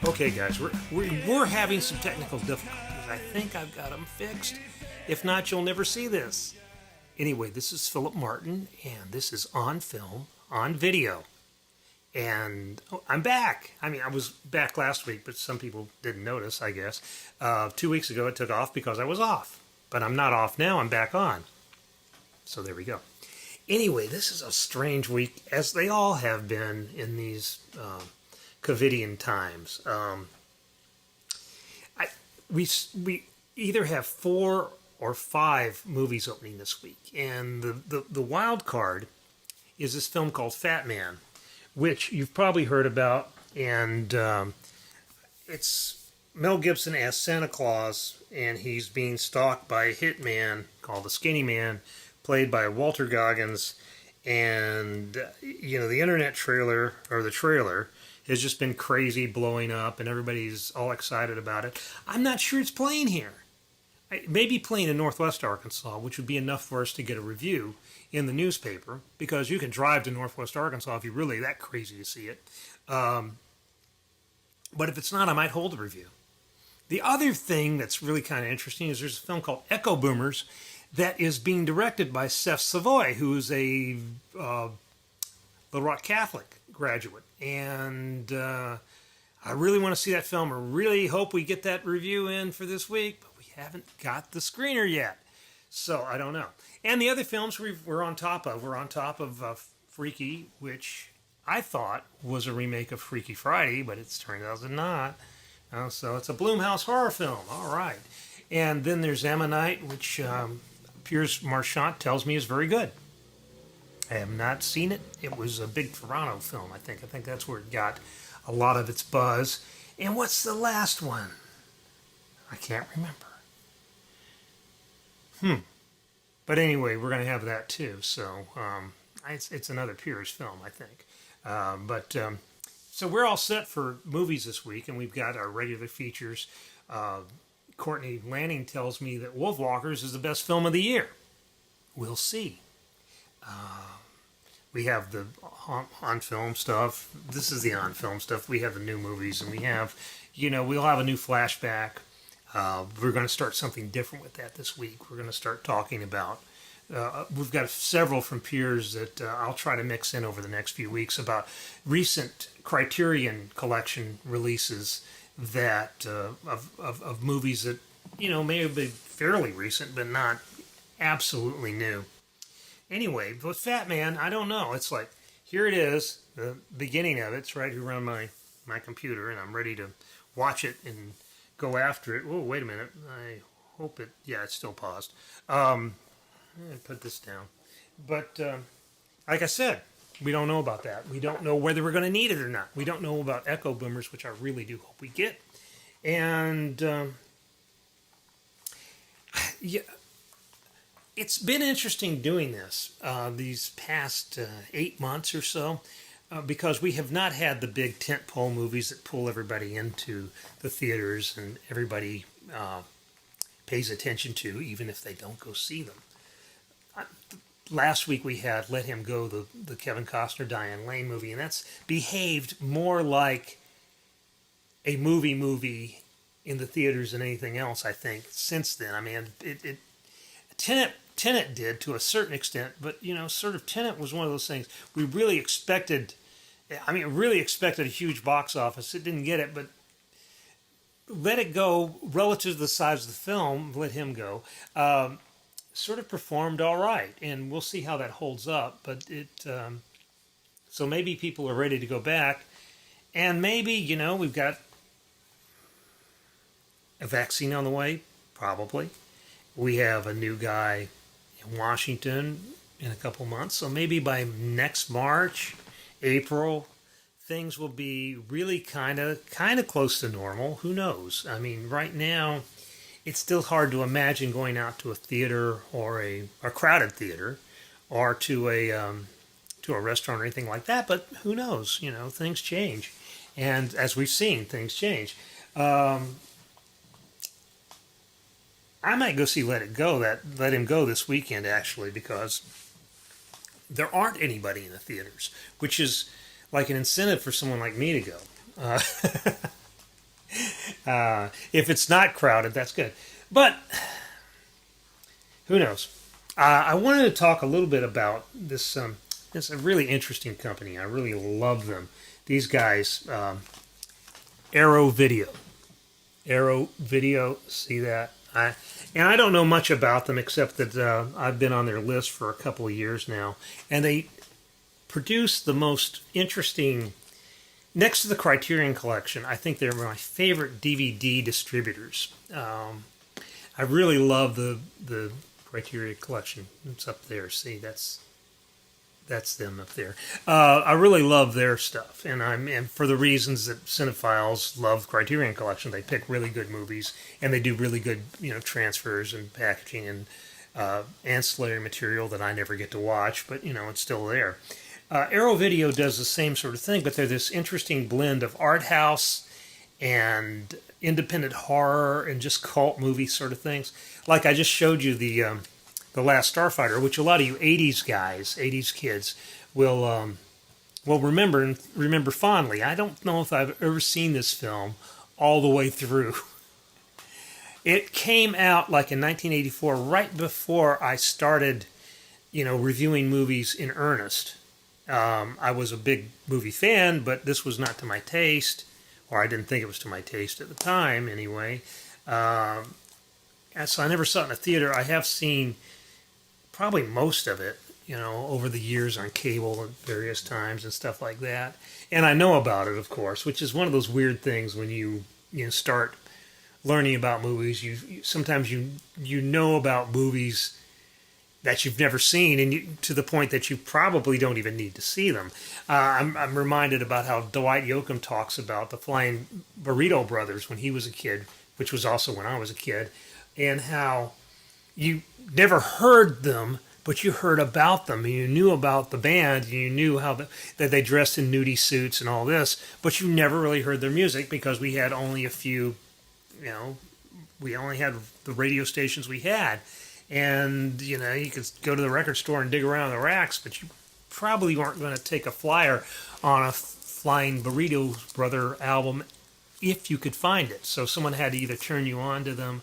Okay, guys, we're having some technical difficulties. I think I've got them fixed. If not, you'll never see this. Anyway, this is Philip Martin, and this is On Film, on video. And I'm back. I mean, I was back last week, but some people didn't notice, I guess. 2 weeks ago, it took off because I was off. But I'm not off now. I'm back on. So there we go. Anyway, this is a strange week, as they all have been in these COVIDian times. We either have 4 or 5 movies opening this week, and the wild card is this film called Fat Man, which you've probably heard about, and it's Mel Gibson as Santa Claus, and he's being stalked by a hitman called the Skinny Man, played by Walter Goggins, and the internet trailer, or the trailer, has just been crazy, blowing up, and everybody's all excited about it. I'm not sure it's playing here. It may be playing in Northwest Arkansas, which would be enough for us to get a review in the newspaper, because you can drive to Northwest Arkansas if you're really that crazy to see it. But if it's not, I might hold a review. The other thing that's really kind of interesting is there's a film called Echo Boomers that is being directed by Seth Savoy, who's a Little Rock Catholic graduate. And I really want to see that film. I really hope we get that review in for this week, but we haven't got the screener yet. So I don't know. And the other films we're on top of. We're on top of Freaky, which I thought was a remake of Freaky Friday, but it's turned out it's not. So it's a Blumhouse horror film. All right. And then there's Ammonite, which Piers Marchant tells me is very good. I have not seen it. It was a big Toronto film, I think. I think that's where it got a lot of its buzz. And what's the last one? I can't remember. But anyway, we're going to have that too. So it's another Piers film, I think. So we're all set for movies this week, and we've got our regular features. Courtney Lanning tells me that Wolfwalkers is the best film of the year. We'll see. We have the on-film stuff. This is the on-film stuff. We have the new movies, and we have, we'll have a new flashback. We're going to start something different with that this week. We're going to start talking about, we've got several from Piers that I'll try to mix in over the next few weeks about recent Criterion Collection releases that of movies that, may have been fairly recent, but not absolutely new. Anyway, with Fat Man, I don't know. It's like, here it is, the beginning of it. It's right here on my computer, and I'm ready to watch it and go after it. Oh, wait a minute. I hope it's still paused. Put this down. But, like I said, we don't know about that. We don't know whether we're going to need it or not. We don't know about Echo Boomers, which I really do hope we get. And, it's been interesting doing this these past 8 months or so, because we have not had the big tentpole movies that pull everybody into the theaters and everybody pays attention to, even if they don't go see them. Last week we had Let Him Go, the Kevin Costner, Diane Lane movie, and that's behaved more like a movie in the theaters than anything else, I think, since then. I mean, Tenet did to a certain extent, but sort of Tenet was one of those things we really expected. I mean, really expected a huge box office. It didn't get it, but Let It Go, relative to the size of the film, Let Him Go, sort of performed all right, and we'll see how that holds up. But so maybe people are ready to go back, and maybe we've got a vaccine on the way, probably. We have a new guy in Washington in a couple months, so maybe by next March, April, things will be really kind of close to normal. Who knows? I mean, right now, it's still hard to imagine going out to a theater or a crowded theater, or to a restaurant or anything like that. But who knows? Things change, and as we've seen, things change. I might go see Let Him Go this weekend, actually, because there aren't anybody in the theaters, which is like an incentive for someone like me to go. If it's not crowded, that's good. But who knows? I wanted to talk a little bit about this. It's a really interesting company. I really love them. These guys, Arrow Video. Arrow Video, see that? And I don't know much about them except that I've been on their list for a couple of years now. And they produce the most interesting, next to the Criterion Collection, I think they're my favorite DVD distributors. I really love the Criterion Collection. It's up there. See, that's them up there. I really love their stuff, and for the reasons that cinephiles love Criterion Collection. They pick really good movies, and they do really good, transfers and packaging and ancillary material that I never get to watch, but it's still there. Arrow Video does the same sort of thing, but they're this interesting blend of art house and independent horror and just cult movie sort of things. Like I just showed you the Last Starfighter, which a lot of you '80s guys, '80s kids, will remember fondly. I don't know if I've ever seen this film all the way through. It came out like in 1984, right before I started, reviewing movies in earnest. I was a big movie fan, but this was not to my taste, or I didn't think it was to my taste at the time anyway. And so I never saw it in a theater. I have seen probably most of it, over the years on cable at various times and stuff like that. And I know about it, of course, which is one of those weird things when you start learning about movies. Sometimes you know about movies that you've never seen, and to the point that you probably don't even need to see them. I'm reminded about how Dwight Yoakam talks about the Flying Burrito Brothers when he was a kid, which was also when I was a kid, and how you never heard them, but you heard about them, and you knew about the band, and you knew that they dressed in nudie suits and all this, but you never really heard their music because we had only a few, we only had the radio stations we had. And, you could go to the record store and dig around the racks, but you probably weren't going to take a flyer on a Flying Burrito Brother album if you could find it. So someone had to either turn you on to them,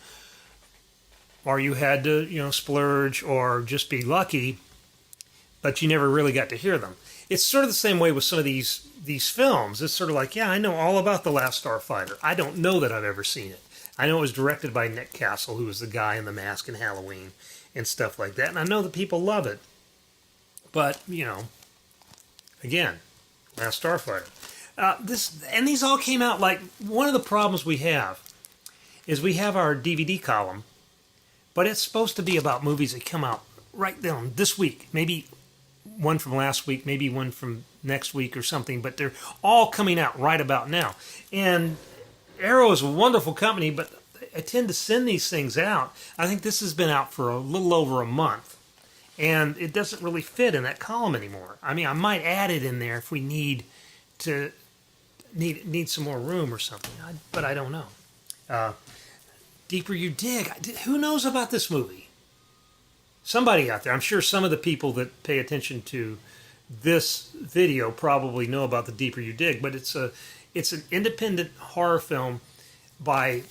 or you had to, splurge or just be lucky, but you never really got to hear them. It's sort of the same way with some of these films. It's sort of like, yeah, I know all about The Last Starfighter. I don't know that I've ever seen it. I know it was directed by Nick Castle, who was the guy in The Mask and Halloween and stuff like that. And I know that people love it. But, again, Last Starfighter. These all came out like, one of the problems we have is we have our DVD column, but it's supposed to be about movies that come out right down this week. Maybe one from last week, maybe one from next week or something, but they're all coming out right about now. And Arrow is a wonderful company, but I tend to send these things out. I think this has been out for a little over a month, and it doesn't really fit in that column anymore. I mean, I might add it in there if we need some more room or something, but I don't know. Deeper You Dig. Who knows about this movie? Somebody out there. I'm sure some of the people that pay attention to this video probably know about the Deeper You Dig, but it's an independent horror film by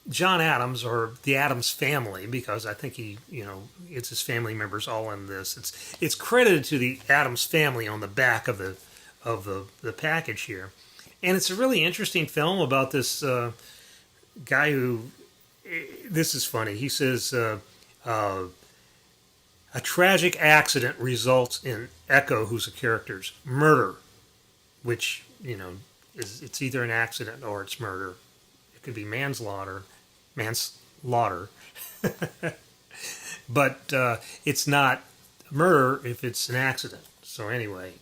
John Adams, or the Adams family, because I think it's his family members all in this. It's credited to the Adams family on the back of the package here, and it's a really interesting film about this guy who. This is funny. He says a tragic accident results in Echo, who's a character's murder, which it's either an accident or it's murder. It could be manslaughter, but it's not murder if it's an accident. So anyway,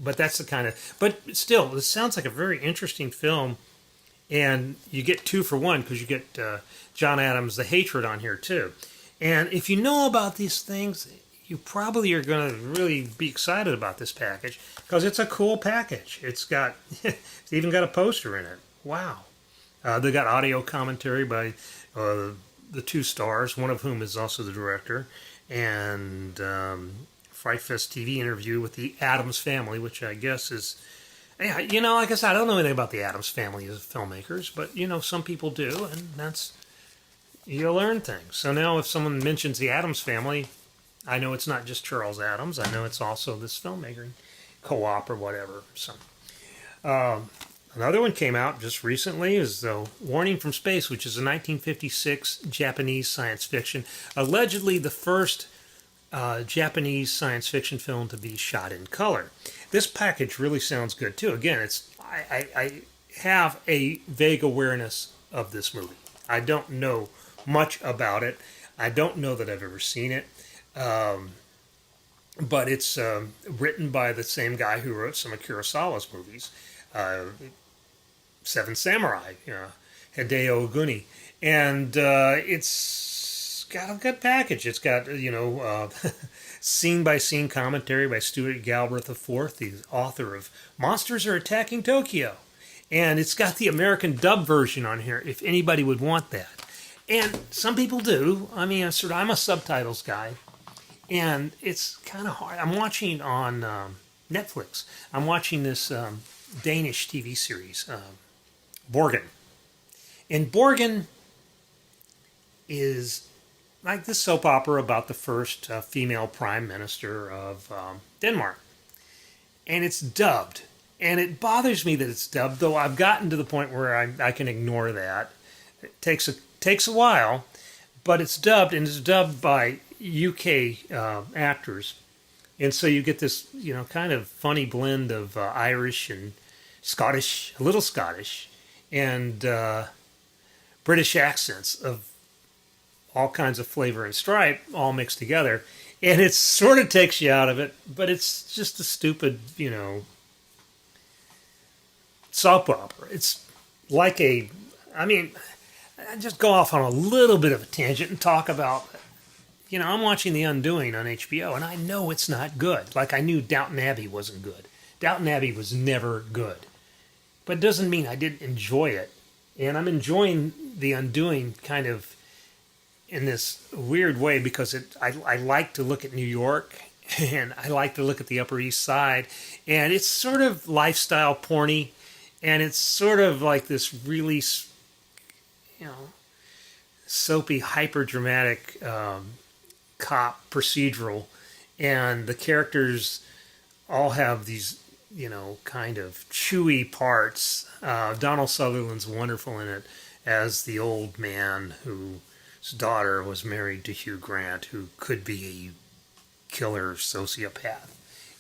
but that's the kind of. But still, this sounds like a very interesting film, and you get 2 for 1 because you get John Adams' The Hatred on here too. And if you know about these things, you probably are going to really be excited about this package because it's a cool package. It's even got a poster in it. Wow. They got audio commentary by the 2 stars, one of whom is also the director, and Fright Fest TV interview with the Addams family, which I guess is Yeah, like I said, I don't know anything about the Addams family as filmmakers, but some people do, and you learn things. So now, if someone mentions the Addams family, I know it's not just Charles Addams. I know it's also this filmmaker co-op or whatever. So another one came out just recently is Warning from Space, which is a 1956 Japanese science fiction, allegedly the first Japanese science fiction film to be shot in color. This package really sounds good too. Again, I have a vague awareness of this movie. I don't know much about it. I don't know that I've ever seen it. But it's written by the same guy who wrote some of Kurosawa's movies, Seven Samurai, Hideo Oguni, and it's got a good package. It's got scene-by-scene commentary by Stuart Galbraith IV, the author of Monsters Are Attacking Tokyo, and it's got the American dub version on here. If anybody would want that, and some people do. I mean, I'm a subtitles guy. And it's kind of hard. I'm watching on Netflix. I'm watching this Danish TV series, Borgen. And Borgen is like this soap opera about the first female prime minister of Denmark. And it's dubbed. And it bothers me that it's dubbed, though I've gotten to the point where I can ignore that. It takes a while, but it's dubbed, and it's dubbed by UK actors, and so you get this kind of funny blend of Irish and Scottish, a little Scottish, and British accents of all kinds of flavor and stripe all mixed together, and it sort of takes you out of it, but it's just a stupid soap opera. It's like I just go off on a little bit of a tangent and talk about I'm watching The Undoing on HBO, and I know it's not good. Like I knew Downton Abbey wasn't good. Downton Abbey was never good. But it doesn't mean I didn't enjoy it. And I'm enjoying The Undoing kind of in this weird way because I like to look at New York, and I like to look at the Upper East Side, and it's sort of lifestyle porny, and it's sort of like this really, soapy, hyper-dramatic cop procedural, and the characters all have these kind of chewy parts. Donald Sutherland's wonderful in it as the old man whose daughter was married to Hugh Grant, who could be a killer sociopath,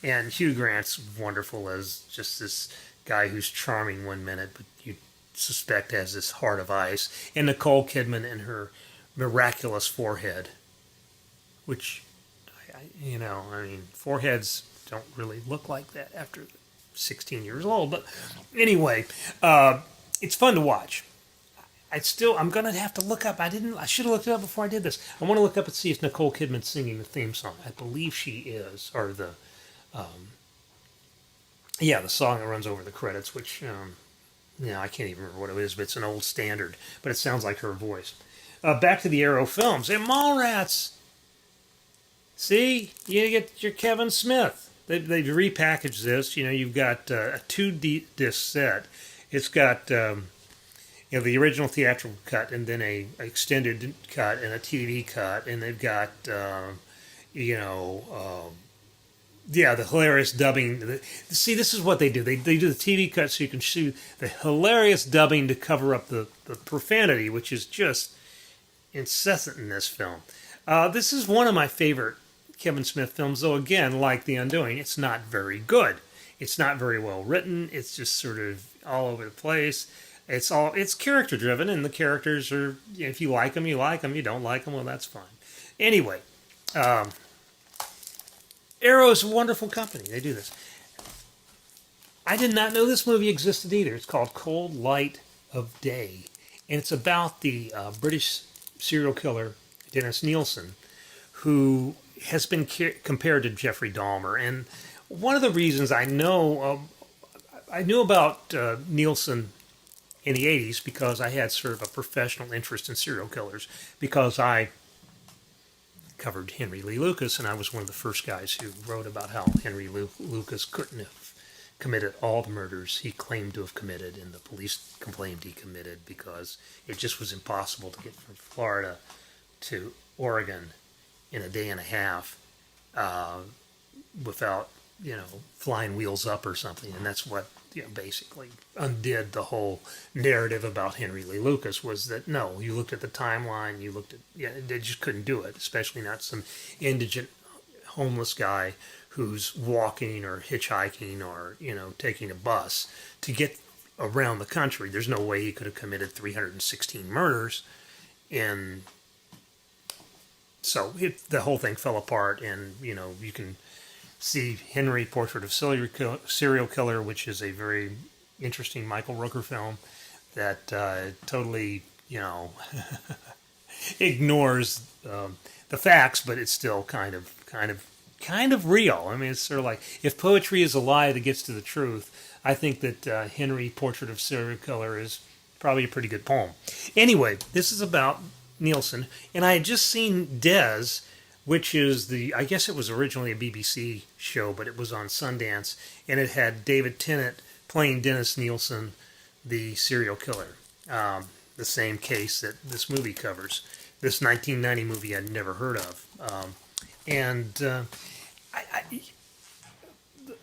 and Hugh Grant's wonderful as just this guy who's charming one minute but you suspect has this heart of ice, and Nicole Kidman and her miraculous forehead, which, foreheads don't really look like that after 16 years old. But anyway, it's fun to watch. I'm going to have to look up. I should have looked it up before I did this. I want to look up and see if Nicole Kidman's singing the theme song. I believe she is, or the song that runs over the credits, which, I can't even remember what it is, but it's an old standard. But it sounds like her voice. Back to the Arrow films. And Mallrats! See, you get your Kevin Smith. They've repackaged this. You've got a 2-disc set. It's got the original theatrical cut, and then a extended cut and a TV cut, and they've got the hilarious dubbing. See, this is what they do. They do the TV cut so you can see the hilarious dubbing to cover up the profanity, which is just incessant in this film. This is one of my favorite Kevin Smith films, though again, like The Undoing, it's not very good. It's not very well written. It's just sort of all over the place. It's character driven, and the characters are, if you like them, you like them. You don't like them, well, that's fine. Anyway, Arrow's a wonderful company. They do this. I did not know this movie existed either. It's called Cold Light of Day, and it's about the British serial killer Dennis Nielsen, who has been compared to Jeffrey Dahmer. And one of the reasons I knew about Nielsen in the 80s because I had sort of a professional interest in serial killers, because I covered Henry Lee Lucas, and I was one of the first guys who wrote about how Henry Lucas couldn't have committed all the murders he claimed to have committed, and the police complained he committed, because it just was impossible to get from Florida to Oregon in a day and a half without, flying wheels up or something. And that's what, basically undid the whole narrative about Henry Lee Lucas, was that, no, you looked at the timeline, you looked at, they just couldn't do it, especially not some indigent homeless guy who's walking or hitchhiking or, taking a bus to get around the country. There's no way he could have committed 316 murders. And so the whole thing fell apart. And, you can see Henry, Portrait of Serial Killer, which is a very interesting Michael Rooker film that totally, ignores the facts, but it's still kind of real. I mean, it's sort of like, if poetry is a lie that gets to the truth, I think that Henry, Portrait of Serial Killer is probably a pretty good poem. Anyway, this is about Nielsen, and I had just seen Des, which is I guess it was originally a BBC show, but it was on Sundance, and it had David Tennant playing Dennis Nielsen, the serial killer. The same case that this movie covers. This 1990 movie I'd never heard of.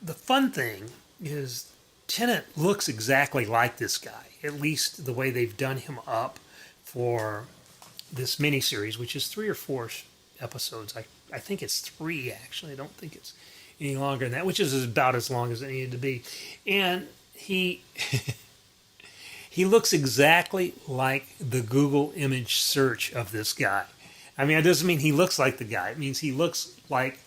The fun thing is Tennant looks exactly like this guy, at least the way they've done him up for this miniseries, which is 3 or 4 episodes. I think it's 3, actually. I don't think it's any longer than that, which is about as long as it needed to be. And he he looks exactly like the Google image search of this guy. I mean, it doesn't mean he looks like the guy. It means he looks like,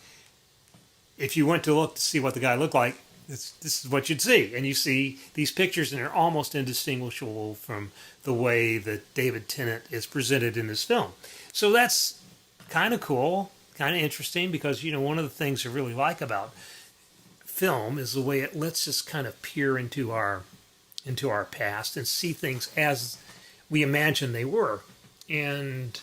if you went to look to see what the guy looked like, this is what you'd see. And you see these pictures, and they're almost indistinguishable from the way that David Tennant is presented in this film. So that's kind of cool, kind of interesting, because, one of the things I really like about film is the way it lets us kind of peer into our past and see things as we imagine they were. And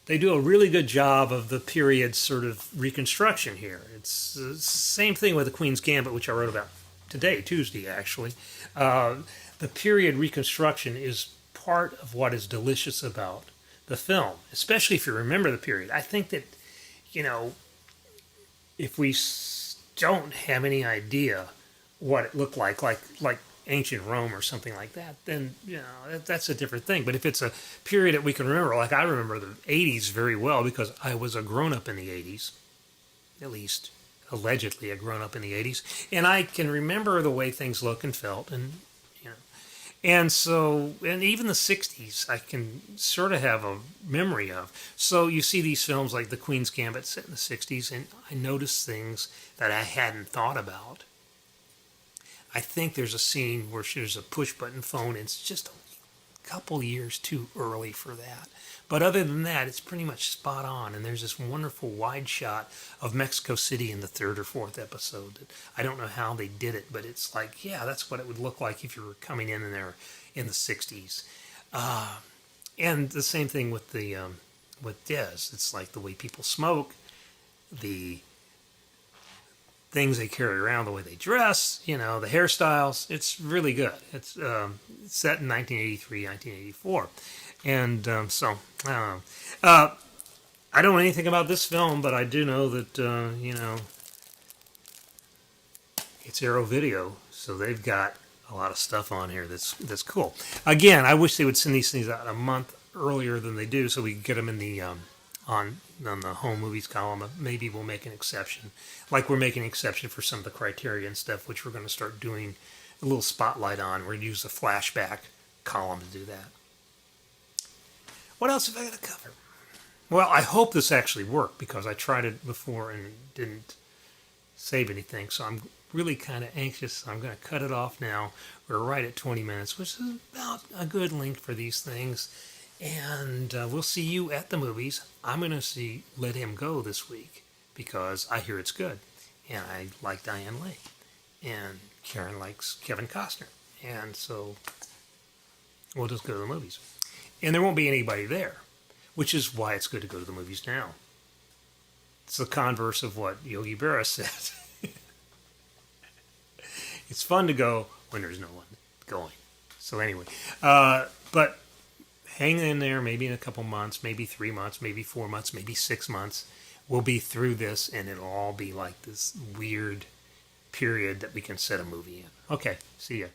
they do a really good job of the period sort of reconstruction here. It's the same thing with The Queen's Gambit, which I wrote about today, Tuesday, actually. The period reconstruction is part of what is delicious about the film, especially if you remember the period. I think that, if we don't have any idea what it looked like ancient Rome or something like that, then, that's a different thing. But if it's a period that we can remember, like I remember the 80s very well, because I was a grown-up in the 80s, at least allegedly a grown-up in the 80s, and I can remember the way things look and felt, and, and so, and even the 60s, I can sort of have a memory of. So you see these films like The Queen's Gambit set in the 60s, and I notice things that I hadn't thought about. I think there's a scene where there's a push-button phone, and it's just a couple years too early for that. But other than that, it's pretty much spot on. And there's this wonderful wide shot of Mexico City in the 3rd or 4th episode. I don't know how they did it, but it's like, yeah, that's what it would look like if you were coming in there in the 60s. And the same thing with with Des. It's like the way people smoke, the things they carry around, the way they dress, the hairstyles. It's really good. It's set in 1983, 1984. And I don't know anything about this film, but I do know that, it's Arrow Video, so they've got a lot of stuff on here that's cool. Again, I wish they would send these things out a month earlier than they do, so we could get them in the on the home movies column. Maybe we'll make an exception, like we're making an exception for some of the Criterion stuff, which we're going to start doing a little spotlight on. We're going to use the flashback column to do that. What else have I got to cover? Well, I hope this actually worked, because I tried it before and didn't save anything, so I'm really kind of anxious. I'm going to cut it off now. We're right at 20 minutes, which is about a good length for these things. And we'll see you at the movies. I'm going to see Let Him Go this week, because I hear it's good. And I like Diane Lane. And Karen likes Kevin Costner. And so we'll just go to the movies. And there won't be anybody there, which is why it's good to go to the movies now. It's the converse of what Yogi Berra said. It's fun to go when there's no one going. So anyway, but hang in there. Maybe in a couple months, maybe 3 months, maybe 4 months, maybe 6 months, we'll be through this, and it'll all be like this weird period that we can set a movie in. Okay, see ya.